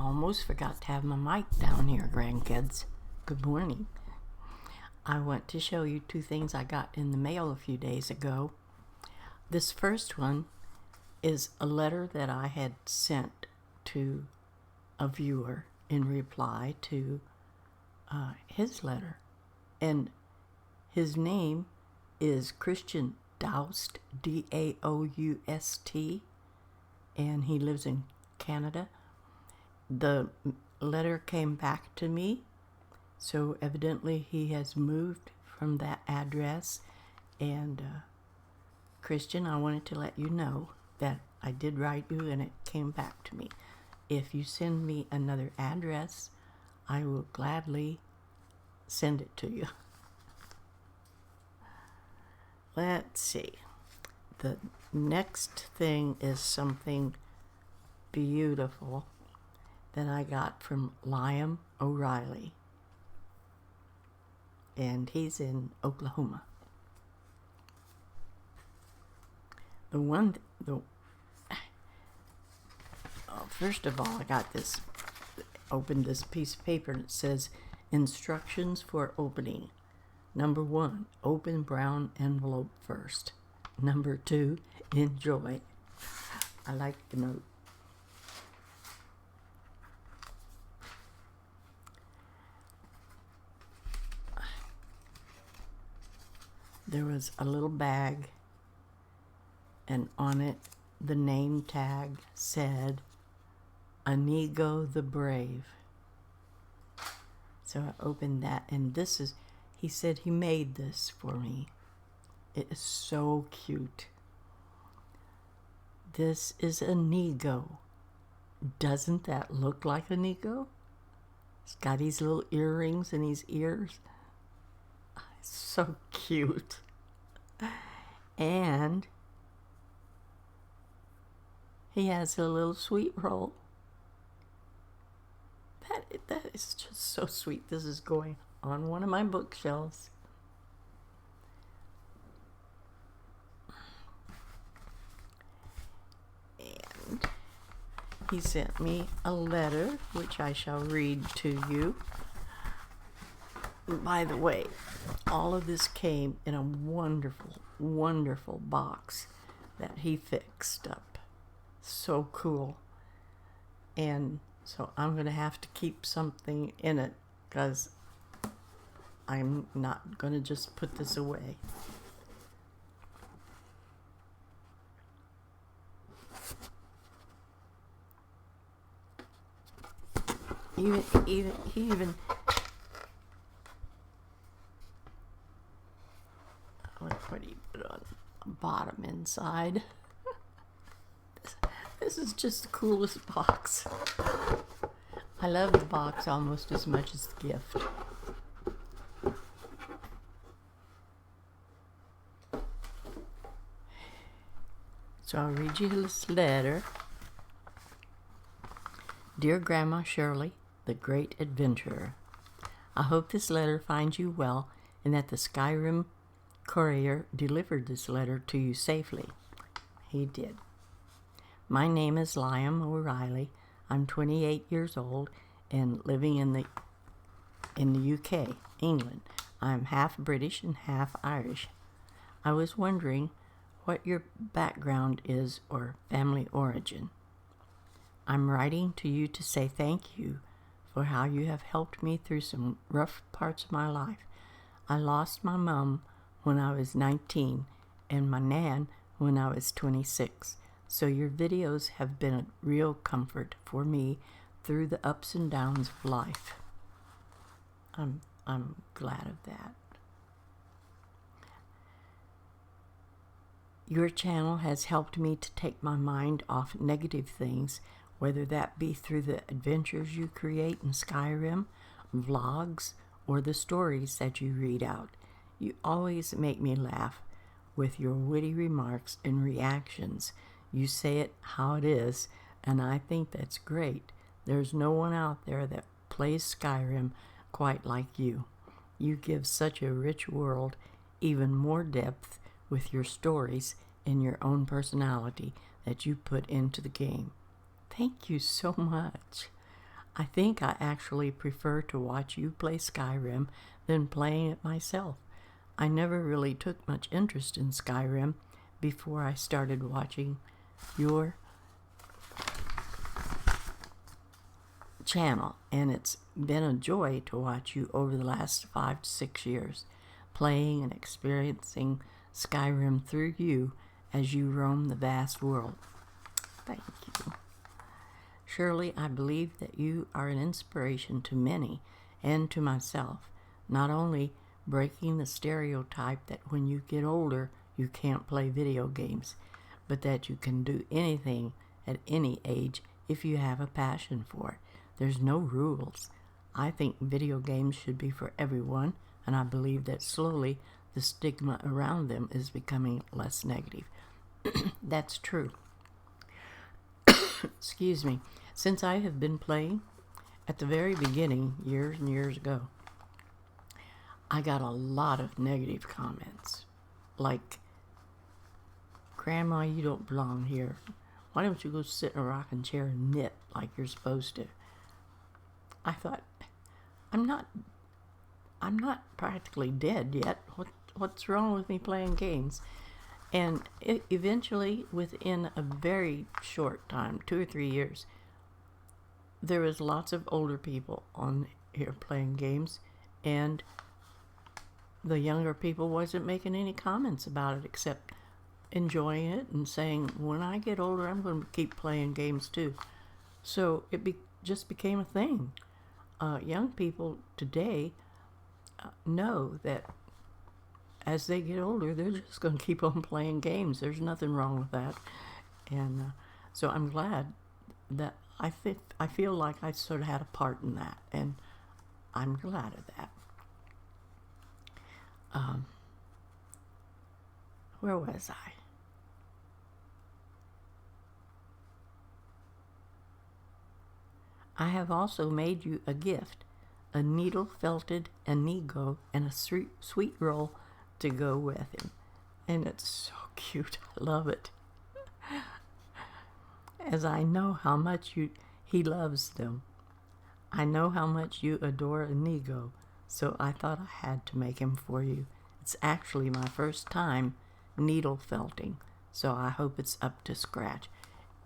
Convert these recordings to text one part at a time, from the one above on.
almost forgot to have my mic down here, grandkids. Good morning. I want to show you two things I got in the mail a few days ago. This first one is a letter that I had sent to a viewer in reply to his letter. And his name is Christian Daust, D-A-O-U-S-T, and he lives in Canada. The letter came back to me, so evidently he has moved from that address. And Christian, I wanted to let you know that I did write you and it came back to me. If you send me another address, I will gladly send it to you. Let's see. The next thing is something beautiful that I got from Liam O'Reilly. And he's in Oklahoma. First of all, I got this, opened this piece of paper and it says, instructions for opening. Number 1, open brown envelope first. Number 2, enjoy. I like the note. There was a little bag, and on it, the name tag said, Inigo the Brave. So I opened that, and this is, he said he made this for me. It is so cute. This is Inigo. Doesn't that look like Inigo? It's got these little earrings in his ears. It's so cute. And he has a little sweet roll. That is just so sweet. This is going on one of my bookshelves. And he sent me a letter, which I shall read to you. By the way, all of this came in a wonderful, wonderful box that he fixed up. So cool. And so I'm going to have to keep something in it because I'm not going to just put this away. He even what do you put on the bottom inside? This is just the coolest box. I love the box almost as much as the gift. So I'll read you this letter. Dear Grandma Shirley, the Great Adventurer, I hope this letter finds you well and that the Skyrim courier delivered this letter to you safely. He did. My name is Liam O'Reilly. I'm 28 years old and living in the UK, England. I'm half British and half Irish. I was wondering what your background is or family origin. I'm writing to you to say thank you for how you have helped me through some rough parts of my life. I lost my mom when I was 19 and my nan when I was 26. So your videos have been a real comfort for me through the ups and downs of life. I'm glad of that. Your channel has helped me to take my mind off negative things, whether that be through the adventures you create in Skyrim, vlogs, or the stories that you read out. You always make me laugh with your witty remarks and reactions. You say it how it is, and I think that's great. There's no one out there that plays Skyrim quite like you. You give such a rich world even more depth with your stories and your own personality that you put into the game. Thank you so much. I think I actually prefer to watch you play Skyrim than playing it myself. I never really took much interest in Skyrim before I started watching your channel, and it's been a joy to watch you over the last 5 to 6 years, playing and experiencing Skyrim through you as you roam the vast world. Thank you. Shirley, I believe that you are an inspiration to many and to myself, not only breaking the stereotype that when you get older you can't play video games, but that you can do anything at any age if you have a passion for it. There's no rules. I think video games should be for everyone, and I believe that slowly the stigma around them is becoming less negative. That's true. Excuse me. Since I have been playing, at the very beginning, years and years ago, I got a lot of negative comments. Like, Grandma, you don't belong here. Why don't you go sit in a rocking chair and knit like you're supposed to? I thought, I'm not practically dead yet. What's wrong with me playing games? And eventually, within a very short time, 2 or 3 years, there was lots of older people on here playing games, and the younger people wasn't making any comments about it except enjoying it and saying, when I get older, I'm going to keep playing games too. So it just became a thing. Young people today know that as they get older, they're just going to keep on playing games. There's nothing wrong with that. And so I'm glad that I feel like I sort of had a part in that, and I'm glad of that. Where was I? I have also made you a gift, a needle-felted Inigo and a sweet roll to go with him. And it's so cute. I love it. As I know how much he loves them. I know how much you adore Inigo, so I thought I had to make him for you. It's actually my first time needle felting, so I hope it's up to scratch.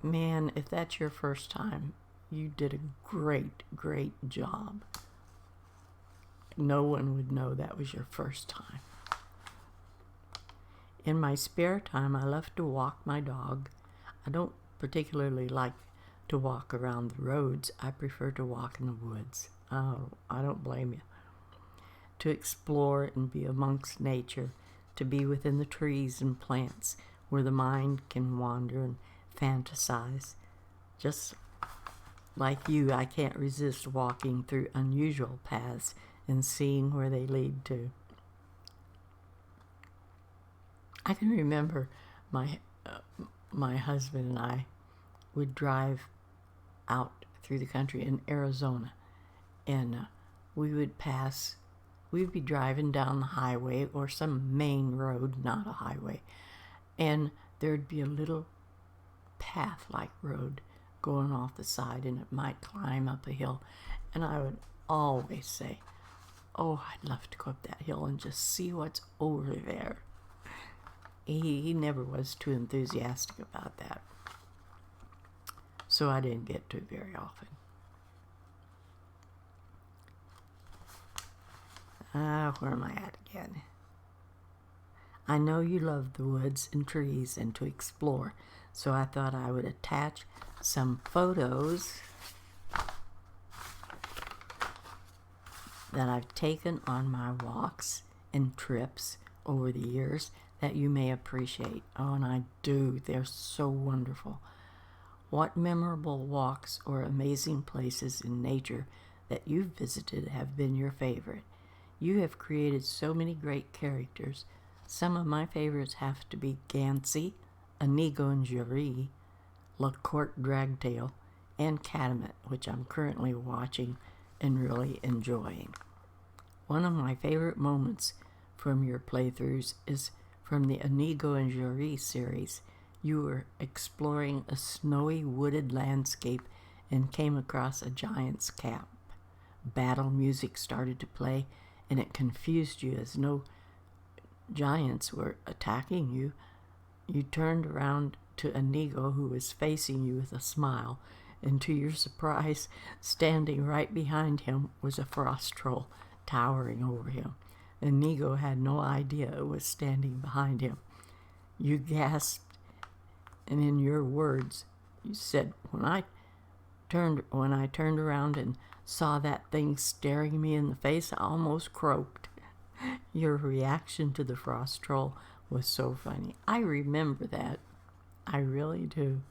Man, if that's your first time, you did a great, great job. No one would know that was your first time. In my spare time, I love to walk my dog. I don't particularly like to walk around the roads. I prefer to walk in the woods. Oh, I don't blame you. To explore and be amongst nature, to be within the trees and plants where the mind can wander and fantasize. Just like you, I can't resist walking through unusual paths and seeing where they lead to. I can remember my husband and I would drive out through the country in Arizona, and we'd be driving down the highway or some main road, not a highway, and there'd be a little path-like road going off the side, and it might climb up a hill, and I would always say, oh, I'd love to go up that hill and just see what's over there. He never was too enthusiastic about that, so I didn't get to it very often. Where am I at again? I know you love the woods and trees and to explore, so I thought I would attach some photos that I've taken on my walks and trips over the years that you may appreciate. Oh, and I do. They're so wonderful. What memorable walks or amazing places in nature that you've visited have been your favorite? You have created so many great characters. Some of my favorites have to be Gansey, Inigo and Jerry, La Court Dragtail, and Cablemod, which I'm currently watching and really enjoying. One of my favorite moments from your playthroughs is from the Inigo and Jerry series. You were exploring a snowy wooded landscape and came across a giant's camp. Battle music started to play, and it confused you as no giants were attacking you. You turned around to Inigo, who was facing you with a smile, and to your surprise, standing right behind him was a frost troll towering over him. Inigo had no idea it was standing behind him. You gasped, and in your words, you said, when I turned around and saw that thing staring me in the face, I almost croaked. Your reaction to the frost troll was so funny. I remember that. I really do.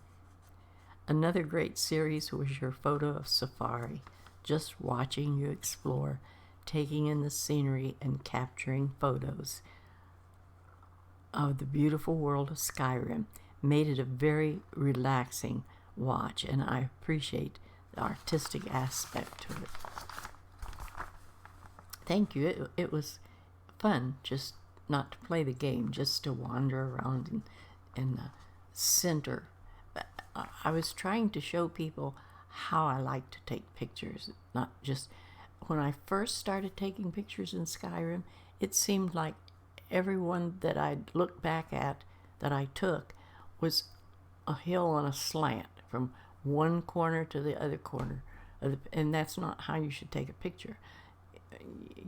Another great series was your photo of Safari, just watching you explore, taking in the scenery and capturing photos of the beautiful world of Skyrim made it a very relaxing watch, and I appreciate the artistic aspect to it. Thank you. It was fun just not to play the game, just to wander around in the center. I was trying to show people how I like to take pictures, not just... When I first started taking pictures in Skyrim, it seemed like everyone that I'd look back at that I took was a hill on a slant from one corner to the other corner. And that's not how you should take a picture.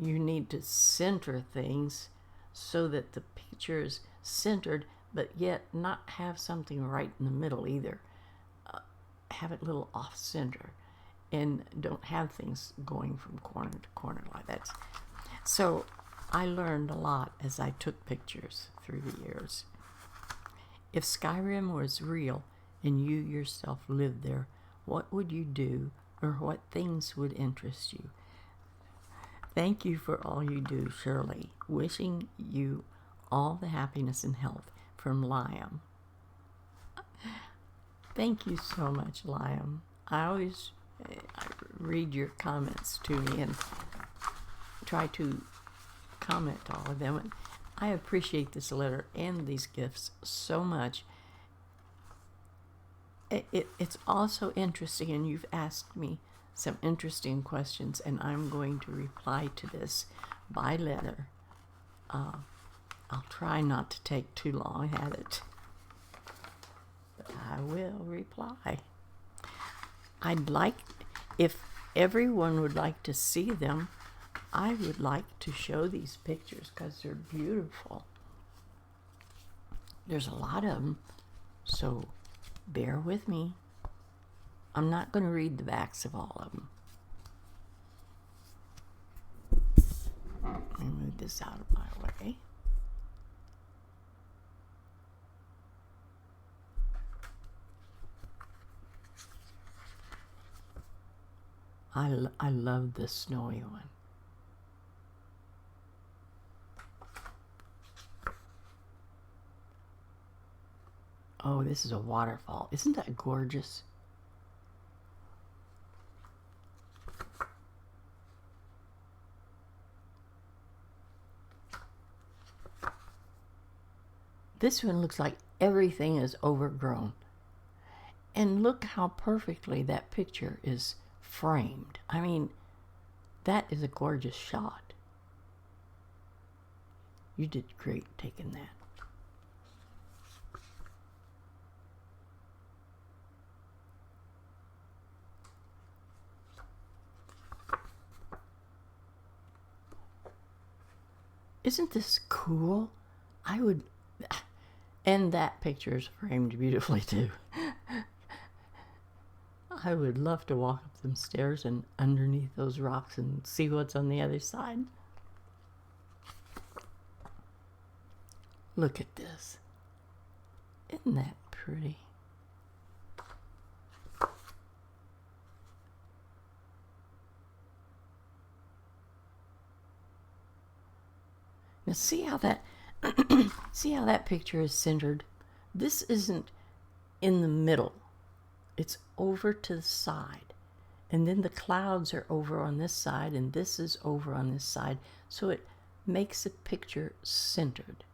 You need to center things so that the picture is centered, but yet not have something right in the middle either. Have it a little off-center, and don't have things going from corner to corner like that. So I learned a lot as I took pictures through the years. If Skyrim was real and you yourself lived there, what would you do, or what things would interest you? Thank you for all you do, Shirley. Wishing you all the happiness and health, from Liam. Thank you so much, Liam. I read your comments to me and try to comment all of them. And I appreciate this letter and these gifts so much. It's also interesting, and you've asked me some interesting questions, and I'm going to reply to this by letter. I'll try not to take too long at it, but I will reply. I'd like, if everyone would like to see them, I would like to show these pictures because they're beautiful. There's a lot of them, so bear with me. I'm not going to read the backs of all of them. Let me move this out of my way. I love the snowy one. Oh, this is a waterfall. Isn't that gorgeous? This one looks like everything is overgrown. And look how perfectly that picture is framed. I mean, that is a gorgeous shot. You did great taking that. Isn't this cool? I would... And that picture is framed beautifully too. I would love to walk up them stairs and underneath those rocks and see what's on the other side. Look at this. Isn't that pretty? Now see how that see how that picture is centered? This isn't in the middle. It's over to the side. And then the clouds are over on this side, and this is over on this side. So it makes the picture centered.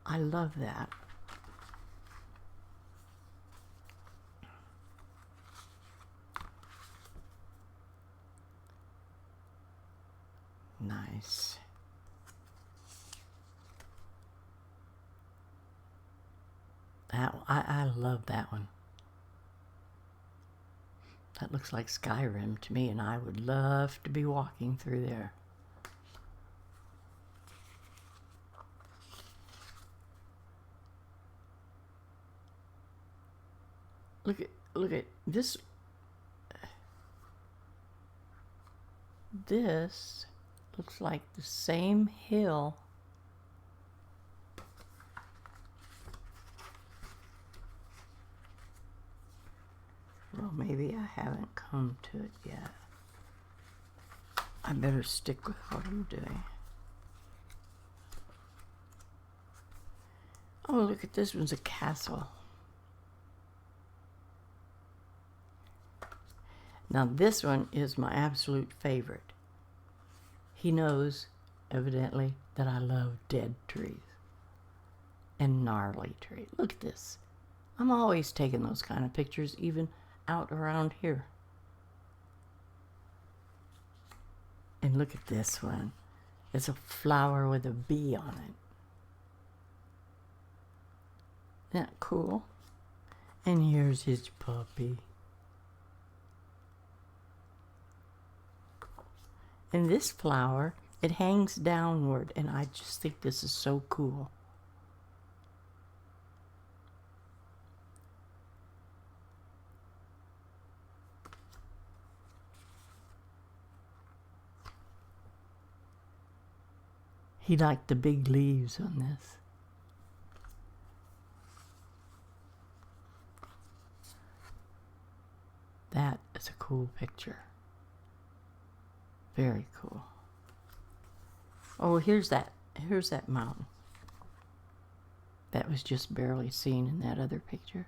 I love that. nice. I love that one. That looks like Skyrim to me, and I would love to be walking through there. Look at this. This looks like the same hill. Well, maybe I haven't come to it yet. I better stick with what I'm doing. Oh, look at this one's a castle. Now this one is my absolute favorite. He knows, evidently, that I love dead trees and gnarly trees. Look at this. I'm always taking those kind of pictures, even out around here. And look at this one. It's a flower with a bee on it. Isn't that cool? And here's his puppy. And this flower, it hangs downward, and I just think this is so cool. He liked the big leaves on this. That is a cool picture. Very cool. Oh, here's that mountain. That was just barely seen in that other picture.